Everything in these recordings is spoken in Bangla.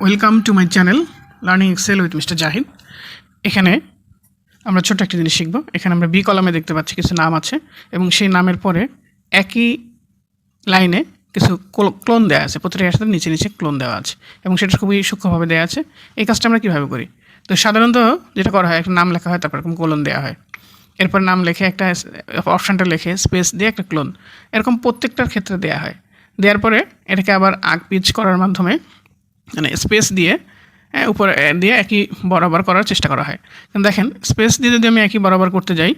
Welcome to my channel learning Excel with mister Zahid. এখানে আমরা ছোট্ট একটা জিনিস শিখব। এখানে আমরা বি কলামে দেখতে পাচ্ছি কিছু নাম আছে এবং সেই নামের পরে একই লাইনে কিছু ক্লোন দেওয়া আছে, প্রতিটা সাথে নিচে নিচে ক্লোন দেওয়া আছে এবং সেটা খুবই সূক্ষ্মভাবে দেওয়া আছে। এই কাজটা আমরা কীভাবে করি? তো সাধারণত যেটা করা হয়, একটা নাম লেখা হয়, তারপর এরকম কোলন দেওয়া হয়, এরপর নাম লিখে একটা অপশানটা লিখে স্পেস দিয়ে একটা ক্লোন, এরকম প্রত্যেকটার ক্ষেত্রে দেওয়া হয়। দেওয়ার পরে এটাকে আবার আগ পিচ করার মাধ্যমে মানে স্পেস দিয়ে উপরে দিয়ে একই বরাবর করার চেষ্টা করা হয়। কিন্তু দেখেন, স্পেস দিয়ে যদি আমি একই বরাবর করতে যাই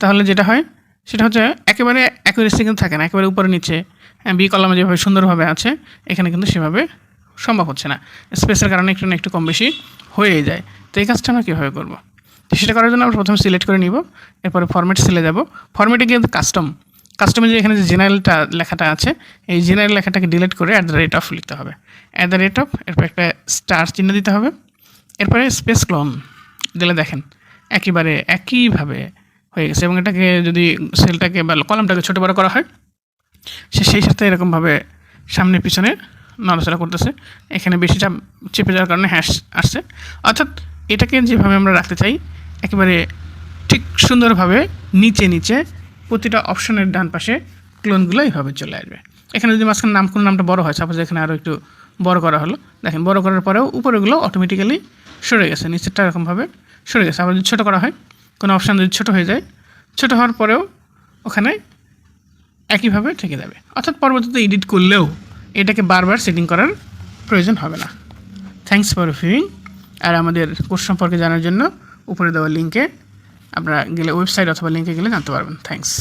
তাহলে যেটা হয় সেটা হচ্ছে একেবারে অ্যাকুরেসি কিন্তু থাকে না, একেবারে উপরে নিচে বি কলামে যেভাবে সুন্দরভাবে আছে এখানে কিন্তু সেভাবে সম্ভব হচ্ছে না, স্পেসের কারণে একটু না একটু কম বেশি হয়েই যায়। তো এই কাজটা আমরা কীভাবে করবো? তো সেটা করার জন্য আমরা প্রথমে সিলেক্ট করে নিব, এরপরে ফরম্যাট সেলে যাব। ফরম্যাটে গিয়ে কাস্টমে যে এখানে যে জেনারেলটা লেখাটা আছে, এই জেনারেল লেখাটাকে ডিলিট করে @of লিখতে হবে। @of, এরপর একটা স্টার চিহ্ন দিতে হবে, এরপরে স্পেস ক্লোন দিলে দেখেন একেবারে একইভাবে হয়ে গেছে। এবং এটাকে যদি সেলটাকে বা কলামটাকে ছোটো বড়ো করা হয়, সেই সাথে এরকমভাবে সামনে পিছনে নড়াচড়া করতেছে। এখানে বেশি চাপ চেপে যাওয়ার কারণে হ্যাশ আসছে। অর্থাৎ এটাকে যেভাবে আমরা রাখতে চাই একেবারে ঠিক সুন্দরভাবে নিচে নিচে প্রতিটা অপশনের ডান পাশে ক্লোনগুলো এইভাবে চলে আসবে। এখানে যদি মাঝখানে কোনো নামটা বড় হয়, সাপোজ এখানে আরও একটু বড় করা হলো, দেখেন বড় করার পরেও উপরেগুলো অটোমেটিক্যালি সরে গেছে, নিচেরটা এরকমভাবে সরে গেছে। আবার যদি ছোটো করা হয়, কোনো অপশান যদি ছোটো হয়ে যায়, ছোটো হওয়ার পরেও ওখানে একইভাবে থেকে যাবে। অর্থাৎ পরবর্তীতে এডিট করলেও এটাকে বারবার সেটিং করার প্রয়োজন হবে না। Thanks for viewing. আর আমাদের কোর্স সম্পর্কে জানার জন্য উপরে দেওয়া লিঙ্কে আপনারা গেলে, ওয়েবসাইট অথবা লিঙ্কে গেলে জানতে পারবেন। থ্যাংকস।